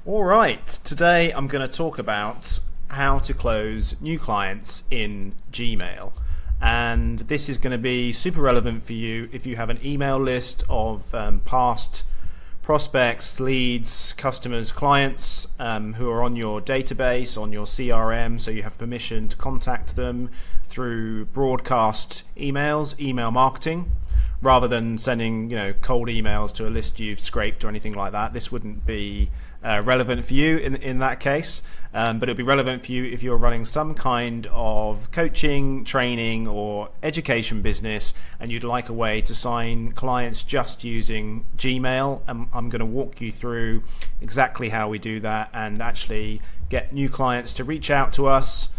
All right, today I'm going to talk about how to close new clients in Gmail. And this is going to be super relevant for you if you have an email list of past prospects, leads, customers, clients who are on your database, on your CRM, so you have permission to contact them through broadcast emails, email marketing, rather than sending cold emails to a list you've scraped or anything like that. This wouldn't be relevant for you in that case, but it'll be relevant for you if you're running some kind of coaching, training or education business and you'd like a way to sign clients just using Gmail. I'm going to walk you through exactly how we do that and actually get new clients to reach out to us.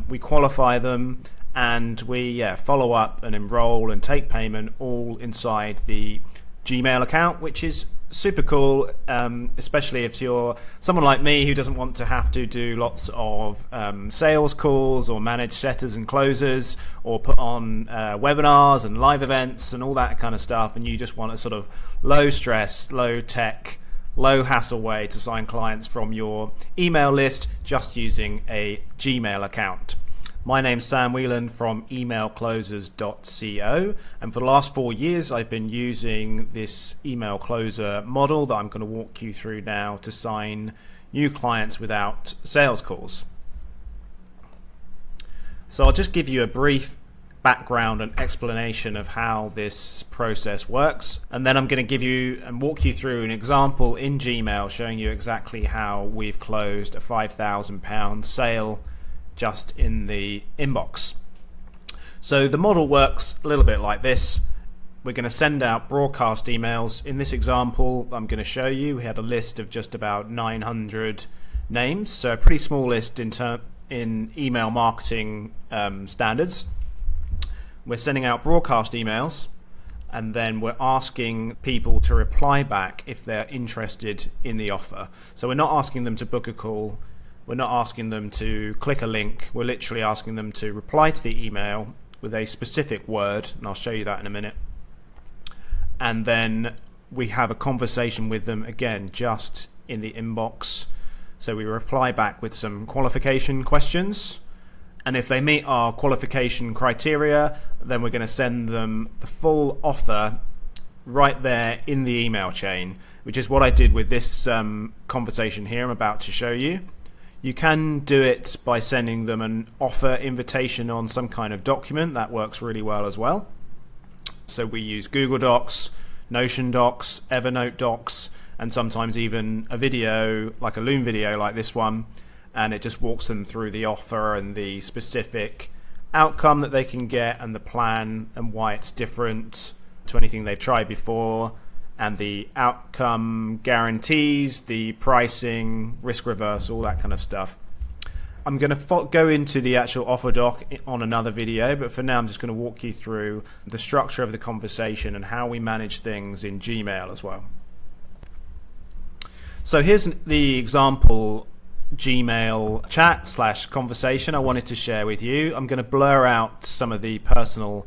We qualify them and we follow up and enroll and take payment all inside the Gmail account, which is super cool, especially if you're someone like me who doesn't want to have to do lots of sales calls or manage setters and closers or put on webinars and live events and all that kind of stuff, and you just want a sort of low stress, low tech, low hassle way to sign clients from your email list just using a Gmail account. My name's Sam Whelan from emailclosers.co, and for the last 4 years I've been using this email closer model that I'm going to walk you through now to sign new clients without sales calls. So I'll just give you a brief background and explanation of how this process works, and then I'm going to give you and walk you through an example in Gmail showing you exactly how we've closed a £5,000 sale just in the inbox. So the model works a little bit like this. We're going to send out broadcast emails. In this example I'm going to show you, we had a list of just about 900 names, so a pretty small list in email marketing standards. We're sending out broadcast emails and then we're asking people to reply back if they're interested in the offer. So we're not asking them to book a call. We're not asking them to click a link. We're literally asking them to reply to the email with a specific word, and I'll show you that in a minute. And then we have a conversation with them again just in the inbox. So we reply back with some qualification questions, and if they meet our qualification criteria, then we're going to send them the full offer right there in the email chain, which is what I did with this conversation here I'm about to show you. You can do it by sending them an offer invitation on some kind of document. That works really well as well. So we use Google Docs, Notion Docs, Evernote Docs, and sometimes even a video, like a Loom video like this one, and it just walks them through the offer and the specific outcome that they can get and the plan and why it's different to anything they've tried before, and the outcome guarantees, the pricing, risk reverse, all that kind of stuff. I'm going to go into the actual offer doc on another video, but for now I'm just going to walk you through the structure of the conversation and how we manage things in Gmail as well. So here's the example Gmail chat / conversation I wanted to share with you. I'm going to blur out some of the personal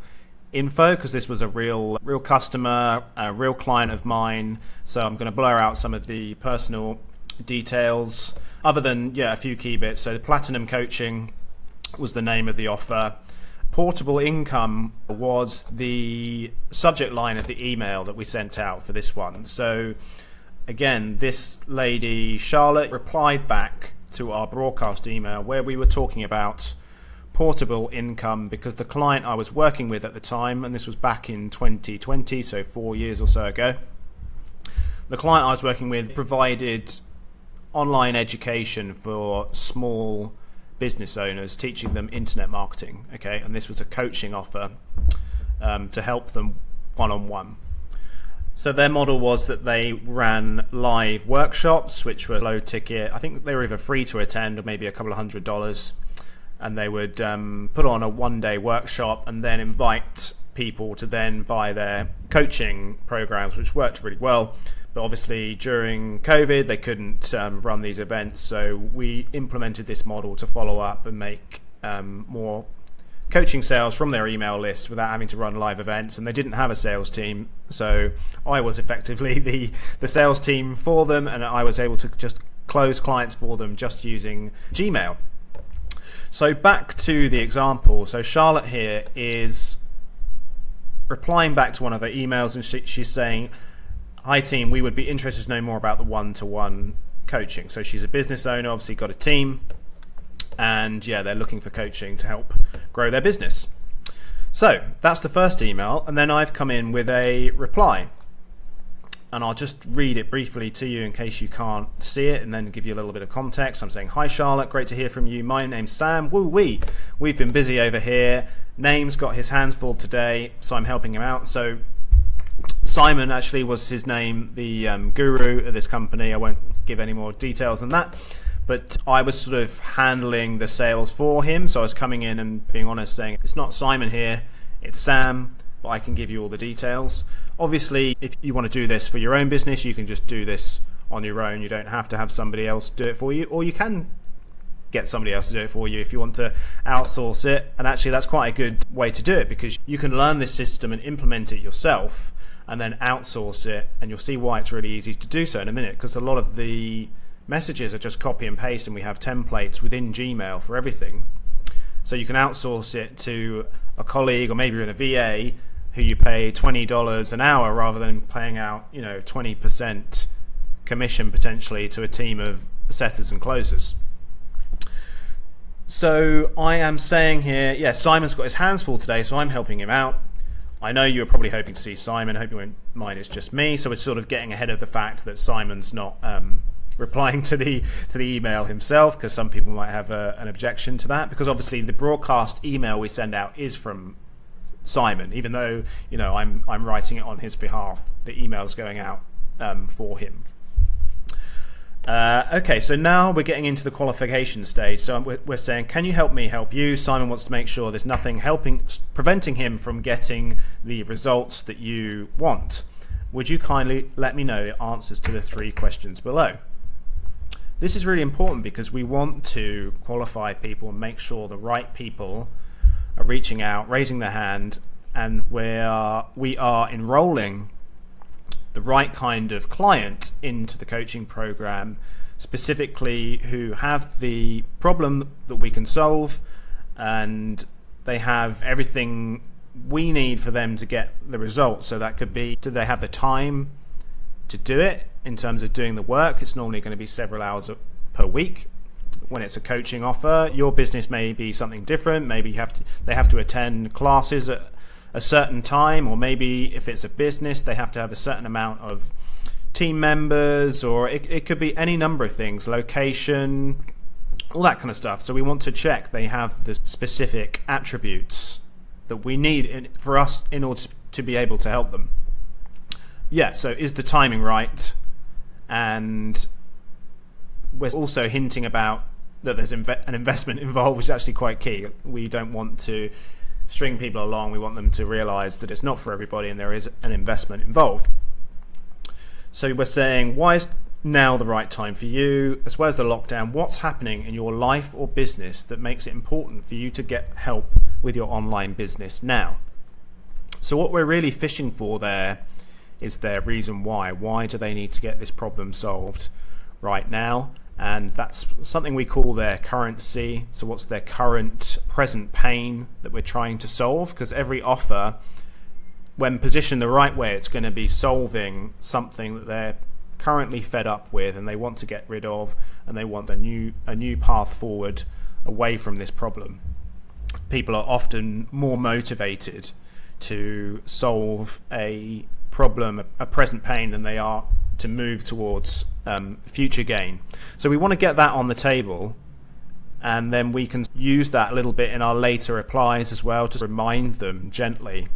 info because this was a real customer, a real client of mine, so I'm going to blur out some of the personal details other than a few key bits. So the Platinum Coaching was the name of the offer. Portable income was the subject line of the email that we sent out for this one. So again, this lady Charlotte replied back to our broadcast email where we were talking about portable income because the client I was working with at the time, and this was back in 2020, so 4 years or so ago, the client I was working with provided online education for small business owners, teaching them internet marketing, okay, and this was a coaching offer to help them one-on-one. So their model was that they ran live workshops, which were low ticket. I think they were either free to attend or maybe a couple of $100s. And they would put on a one-day workshop and then invite people to then buy their coaching programs, which worked really well. But obviously during COVID, they couldn't run these events. So we implemented this model to follow up and make more coaching sales from their email list without having to run live events. And they didn't have a sales team. So I was effectively the sales team for them, and I was able to just close clients for them just using Gmail. So back to the example. So Charlotte here is replying back to one of her emails, and she's saying, "Hi team, we would be interested to know more about the one-to-one coaching." So she's a business owner, obviously got a team, and yeah, they're looking for coaching to help grow their business. So that's the first email, and then I've come in with a reply. And I'll just read it briefly to you in case you can't see it, and then give you a little bit of context. I'm saying, "Hi Charlotte, great to hear from you. My name's Sam. Woo-wee. We've been busy over here. Name's got his hands full today, so I'm helping him out." So Simon actually was his name, the guru of this company. I won't give any more details than that, but I was sort of handling the sales for him. So I was coming in and being honest, saying, "It's not Simon here, it's Sam, but I can give you all the details." Obviously, if you want to do this for your own business, you can just do this on your own. You don't have to have somebody else do it for you, or you can get somebody else to do it for you if you want to outsource it. And actually, that's quite a good way to do it, because you can learn this system and implement it yourself and then outsource it, and you'll see why it's really easy to do so in a minute, because a lot of the messages are just copy and paste, and we have templates within Gmail for everything. So you can outsource it to a colleague, or maybe you're in a VA who you pay $20 an hour rather than paying out 20% commission potentially to a team of setters and closers. So I am saying here, yeah, Simon's got his hands full today, so I'm helping him out. I know you were probably hoping to see Simon. I hope you won't mind, it's just me. So we're sort of getting ahead of the fact that Simon's not replying to the email himself, because some people might have an objection to that, because obviously the broadcast email we send out is from Simon, even though I'm writing it on his behalf. The email's going out for him. Okay, so now we're getting into the qualification stage. So we're saying, "Can you help me help you?" Simon wants to make sure there's nothing preventing him from getting the results that you want. Would you kindly let me know the answers to the 3 questions below? This is really important, because we want to qualify people and make sure the right people are reaching out, raising their hand, and we are enrolling the right kind of client into the coaching program, specifically who have the problem that we can solve, and they have everything we need for them to get the results. So that could be, do they have the time to do it in terms of doing the work? It's normally going to be several hours per week. When it's a coaching offer, your business may be something different. Maybe they have to attend classes at a certain time, or maybe if it's a business, they have to have a certain amount of team members, or it could be any number of things, location, all that kind of stuff. So we want to check they have the specific attributes that we need for us in order to be able to help them. Yeah, so is the timing right? And we're also hinting about that there's an investment involved, which is actually quite key. We don't want to string people along. We want them to realize that it's not for everybody and there is an investment involved. So we're saying, why is now the right time for you? As well as the lockdown, what's happening in your life or business that makes it important for you to get help with your online business now? So what we're really fishing for there is their reason why. Why do they need to get this problem solved right now? And that's something we call their currency. So what's their current present pain that we're trying to solve? Because every offer, when positioned the right way, it's going to be solving something that they're currently fed up with and they want to get rid of, and they want a new path forward away from this problem. People are often more motivated to solve a problem, a present pain, than they are to move towards future gain. So we want to get that on the table, and then we can use that a little bit in our later replies as well, to remind them gently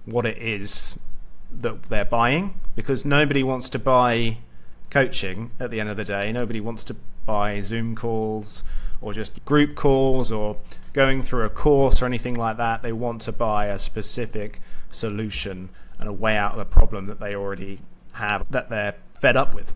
what it is that they're buying, because nobody wants to buy coaching at the end of the day. Nobody wants to buy Zoom calls or just group calls or going through a course or anything like that. They want to buy a specific solution and a way out of a problem that they already have, that they're fed up with.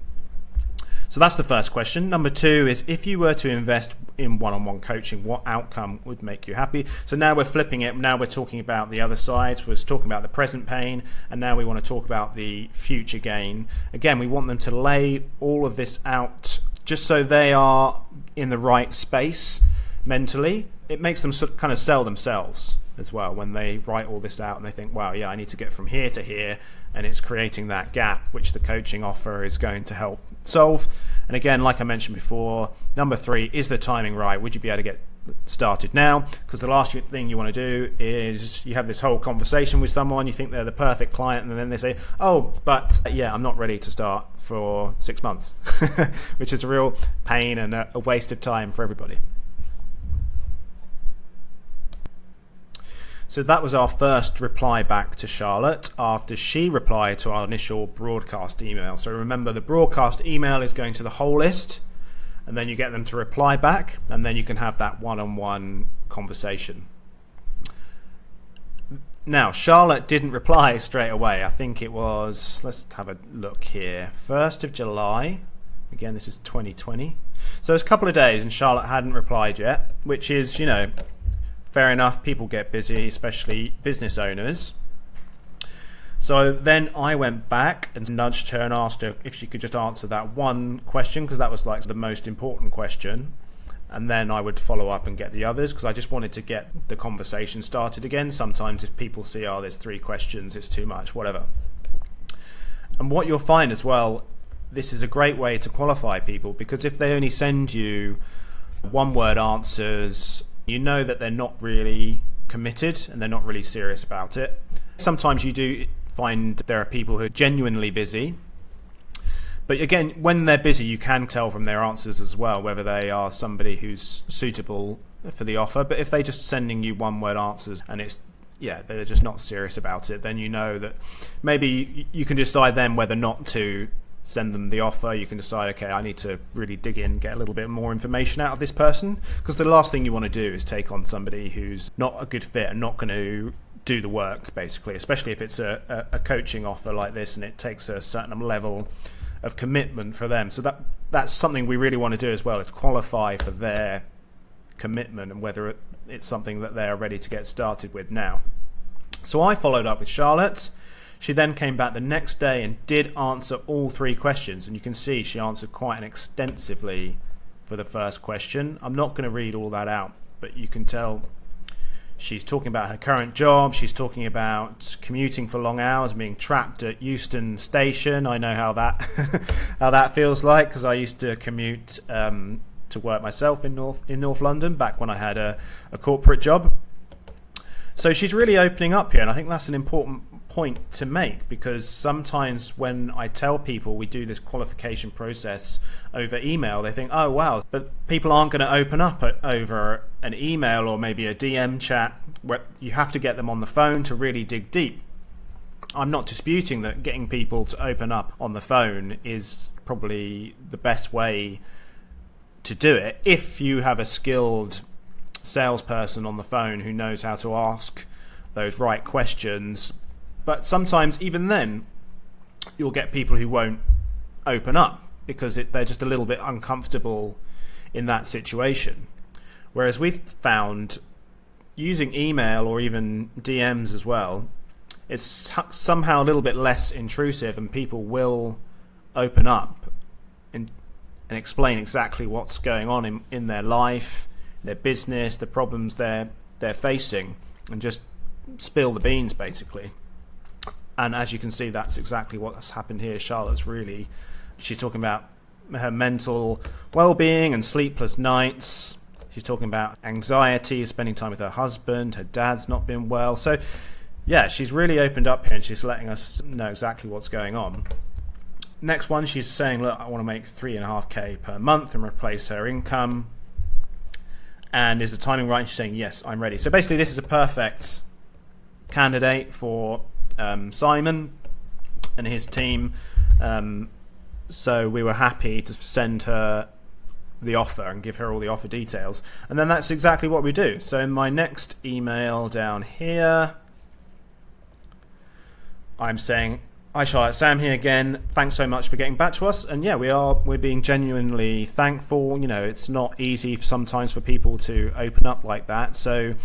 So that's the first question. Number 2 is, if you were to invest in one-on-one coaching, what outcome would make you happy? So now we're flipping it. Now we're talking about the other side. We're talking about the present pain, and now we want to talk about the future gain. Again, we want them to lay all of this out just so they are in the right space mentally. It makes them sort of kind of sell themselves as well when they write all this out and they think, wow, yeah, I need to get from here to here, and it's creating that gap which the coaching offer is going to help solve. And again, like I mentioned before, number 3, is the timing right? Would you be able to get started now? Because the last thing you want to do is you have this whole conversation with someone, you think they're the perfect client, and then they say, oh, but yeah, I'm not ready to start for 6 months, which is a real pain and a waste of time for everybody. So that was our first reply back to Charlotte after she replied to our initial broadcast email. So remember, the broadcast email is going to the whole list, and then you get them to reply back, and then you can have that one-on-one conversation. Now, Charlotte didn't reply straight away. I think it was, let's have a look here, 1st of July. Again, this is 2020. So it's a couple of days and Charlotte hadn't replied yet, which is, fair enough. People get busy, especially business owners. So then I went back and nudged her and asked her if she could just answer that one question, because that was like the most important question. And then I would follow up and get the others, because I just wanted to get the conversation started again. Sometimes if people see, oh, there's 3 questions, it's too much, whatever. And what you'll find as well, this is a great way to qualify people, because if they only send you one-word answers, you know that they're not really committed and they're not really serious about it. Sometimes you do find there are people who are genuinely busy. But again, when they're busy, you can tell from their answers as well whether they are somebody who's suitable for the offer. But if they're just sending you one-word answers and they're just not serious about it, then you know that maybe you can decide then whether not to send them the offer. You can decide, okay, I need to really dig in, get a little bit more information out of this person, because the last thing you want to do is take on somebody who's not a good fit and not going to do the work, basically, especially if it's a coaching offer like this and it takes a certain level of commitment for them. So that's something we really want to do as well, is qualify for their commitment and whether it's something that they're ready to get started with now. So I followed up with Charlotte. She then came back the next day and did answer all 3 questions, and you can see she answered quite extensively for the first question. I'm not going to read all that out, but you can tell she's talking about her current job. She's talking about commuting for long hours, being trapped at Euston Station. I know how that feels like, because I used to commute to work myself in North London back when I had a corporate job. So she's really opening up here, and I think that's an important point to make, because sometimes when I tell people we do this qualification process over email, they think, oh wow, but people aren't going to open up over an email or maybe a DM chat, where you have to get them on the phone to really dig deep. I'm not disputing that getting people to open up on the phone is probably the best way to do it if you have a skilled salesperson on the phone who knows how to ask those right questions. But sometimes even then you'll get people who won't open up because they're just a little bit uncomfortable in that situation. Whereas we've found using email or even DMs as well, it's somehow a little bit less intrusive, and people will open up and explain exactly what's going on in their life, their business, the problems they're facing, and just spill the beans basically. And as you can see, that's exactly what's happened here. She's talking about her mental well-being and sleepless nights. She's talking about anxiety, spending time with her husband, her dad's not been well. So yeah, she's really opened up here, and she's letting us know exactly what's going on. Next one, she's saying, look, I want to make 3.5k per month and replace her income. And is the timing right? She's saying, yes, I'm ready. So basically this is a perfect candidate for Simon and his team. So we were happy to send her the offer and give her all the offer details. And then that's exactly what we do. So in my next email down here, I'm saying, hi Charlotte, Sam here again. Thanks so much for getting back to us. And yeah, we're being genuinely thankful. It's not easy sometimes for people to open up like that. So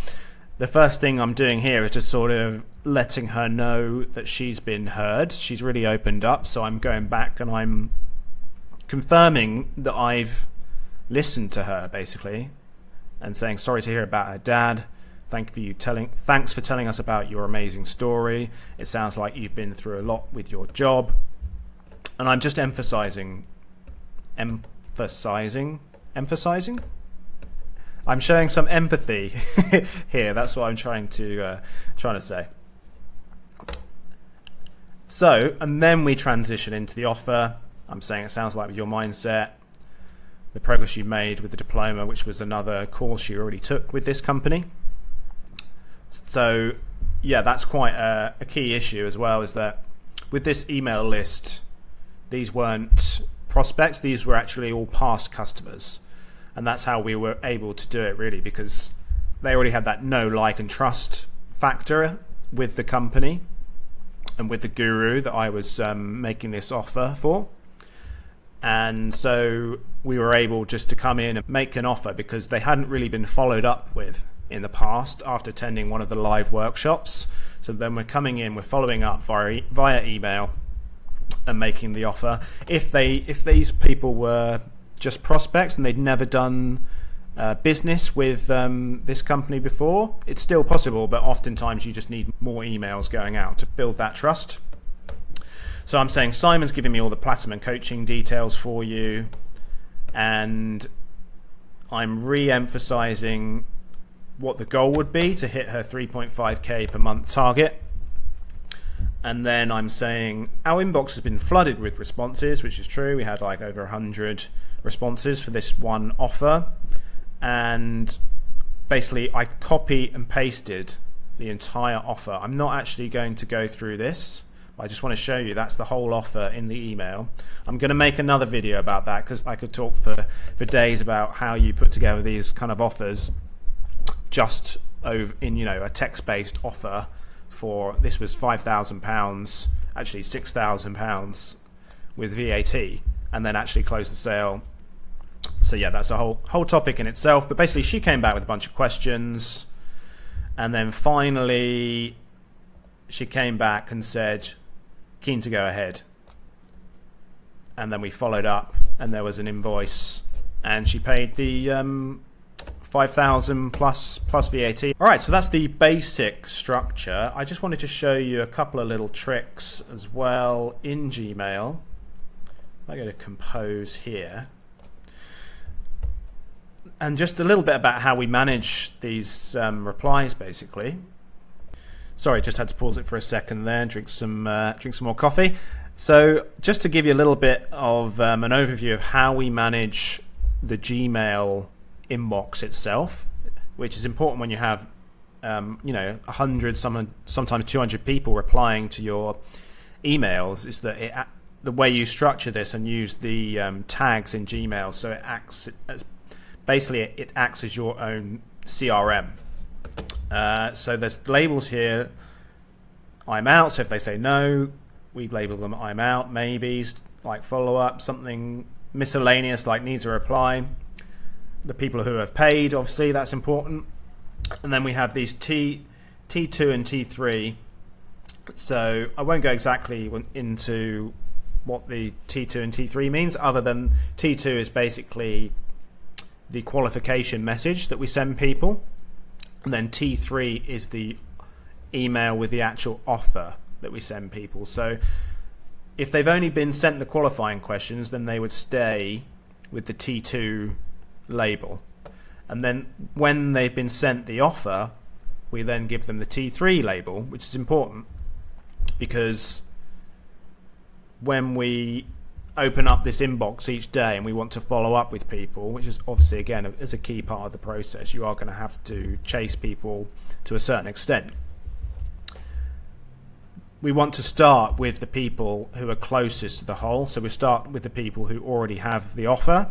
the first thing I'm doing here is just sort of letting her know that she's been heard. She's really opened up. So I'm going back and I'm confirming that I've listened to her, basically, and saying sorry to hear about her dad. Thanks for telling us about your amazing story. It sounds like you've been through a lot with your job. And I'm just emphasizing. I'm showing some empathy here. That's what I'm trying to say. So, and then we transition into the offer. I'm saying it sounds like with your mindset, the progress you made with the diploma, which was another course you already took with this company. So, yeah, that's quite a key issue as well, is that with this email list, these weren't prospects, these were actually all past customers. And that's how we were able to do it, really, because they already had that know, like, and trust factor with the company and with the guru that I was making this offer for. And so we were able just to come in and make an offer because they hadn't really been followed up with in the past after attending one of the live workshops. So then we're coming in, we're following up via email and making the offer. If these people were just prospects and they'd never done business with this company before, it's still possible, but oftentimes you just need more emails going out to build that trust. So I'm saying Simon's giving me all the platinum coaching details for you, and I'm re-emphasizing what the goal would be to hit her 3.5k per month target. And then I'm saying our inbox has been flooded with responses, which is true. We had like over 100 responses for this one offer. And basically I copy and pasted the entire offer. I'm not actually going to go through this. I just want to show you that's the whole offer in the email. I'm going to make another video about that because I could talk for days about how you put together these kind of offers just over in, a text-based offer. For this was £5,000, actually £6,000 with VAT, and then actually close the sale. So yeah, that's a whole topic in itself. But basically, she came back with a bunch of questions, and then finally, she came back and said, "Keen to go ahead." And then we followed up, and there was an invoice, and she paid the 5,000 plus VAT. All right, so that's the basic structure. I just wanted to show you a couple of little tricks as well in Gmail. I go to compose here. And just a little bit about how we manage these replies, basically. Sorry, just had to pause it for a second there and drink some more coffee. So just to give you a little bit of an overview of how we manage the Gmail inbox itself, which is important when you have 100, sometimes 200 people replying to your emails, is that the way you structure this and use the tags in Gmail, so it acts as your own CRM. So there's labels here. I'm out. So if they say no, we label them I'm out. Maybes, like follow up, something miscellaneous like needs a reply. The people who have paid, obviously, that's important. And then we have these T2 and T3. So I won't go exactly into what the T2 and T3 means, other than T2 is basically the qualification message that we send people. And then T3 is the email with the actual offer that we send people. So if they've only been sent the qualifying questions, then they would stay with the T2 label. And then when they've been sent the offer, we then give them the T3 label, which is important because when we open up this inbox each day and we want to follow up with people, which is obviously, again, is a key part of the process, you are going to have to chase people to a certain extent. We want to start with the people who are closest to the whole. So we start with the people who already have the offer.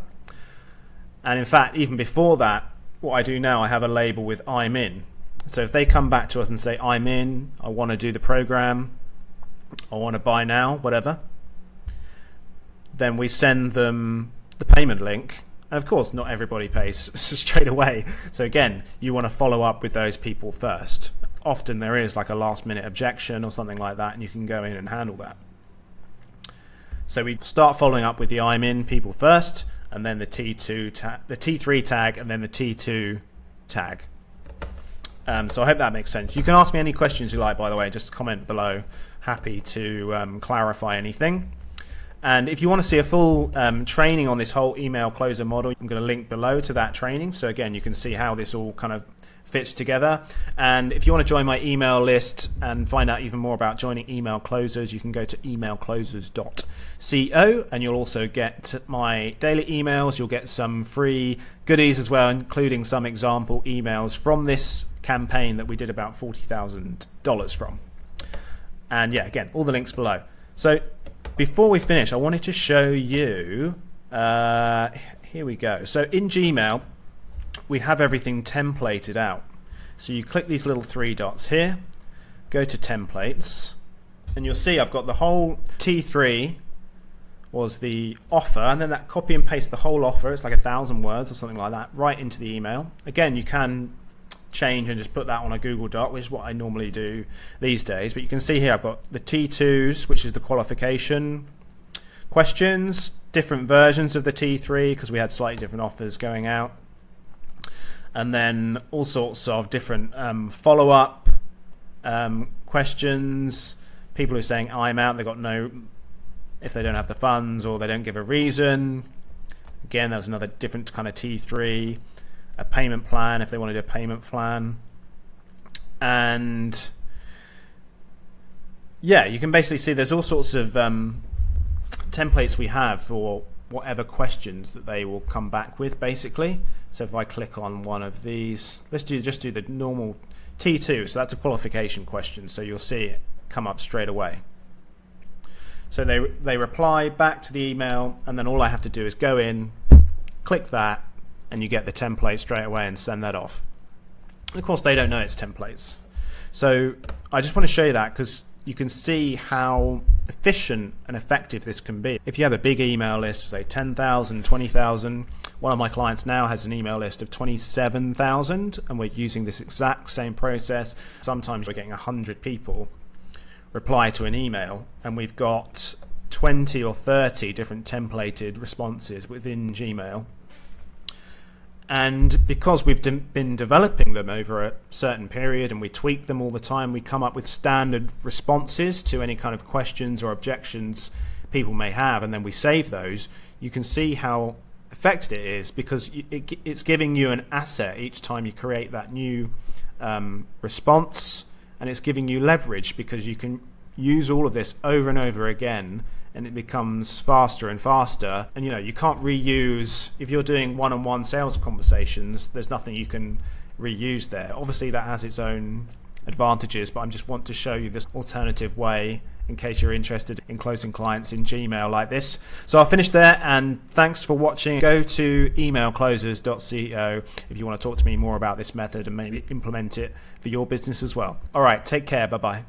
And in fact, even before that, what I do now, I have a label with I'm in. So if they come back to us and say, I'm in, I want to do the program, I want to buy now, whatever, then we send them the payment link. And of course, not everybody pays straight away. So again, you want to follow up with those people first. Often there is like a last minute objection or something like that, and you can go in and handle that. So we start following up with the I'm in people first, and then the T2 tag, the T3 tag, and then the T2 tag. So I hope that makes sense. You can ask me any questions you like, by the way, just comment below. Happy to clarify anything. And if you want to see a full training on this whole email closer model, I'm going to link below to that training. So again, you can see how this all kind of fits together. And if you want to join my email list and find out even more about joining email closers, you can go to emailclosers.co, and you'll also get my daily emails. You'll get some free goodies as well, including some example emails from this campaign that we did about $40,000 from. And yeah, again, all the links below. So before we finish, I wanted to show you, here we go. So in Gmail, we have everything templated out. So you click these little three dots here, go to templates, and you'll see I've got the whole T3 was the offer, and then that copy and paste the whole offer, it's like 1,000 words or something like that, right into the email. Again, you can change and just put that on a Google Doc, which is what I normally do these days. But you can see here I've got the T2s, which is the qualification questions, different versions of the T3 because we had slightly different offers going out, and then all sorts of different follow-up questions. People who are saying I'm out, they've got no, if they don't have the funds or they don't give a reason. Again, there's another different kind of T3. A payment plan if they want to do a payment plan. And yeah, you can basically see there's all sorts of templates we have for whatever questions that they will come back with, basically. So if I click on one of these, let's just do the normal T2, so that's a qualification question, so you'll see it come up straight away. So they reply back to the email, and then all I have to do is go in, click that, and you get the template straight away and send that off. And of course, they don't know it's templates. So I just want to show you that because you can see how efficient and effective this can be. If you have a big email list, say 10,000, 20,000, one of my clients now has an email list of 27,000, and we're using this exact same process. Sometimes we're getting 100 people reply to an email, and we've got 20 or 30 different templated responses within Gmail. And because we've been developing them over a certain period and we tweak them all the time, we come up with standard responses to any kind of questions or objections people may have, and then we save those. You can see how effective it is because it's giving you an asset each time you create that new response, and it's giving you leverage because you can use all of this over and over again, and it becomes faster and faster. And you can't reuse, if you're doing one-on-one sales conversations, there's nothing you can reuse there. Obviously that has its own advantages, but I just want to show you this alternative way in case you're interested in closing clients in Gmail like this. So I'll finish there, and thanks for watching. Go to emailclosers.co if you want to talk to me more about this method and maybe implement it for your business as well. All right, take care. Bye-bye.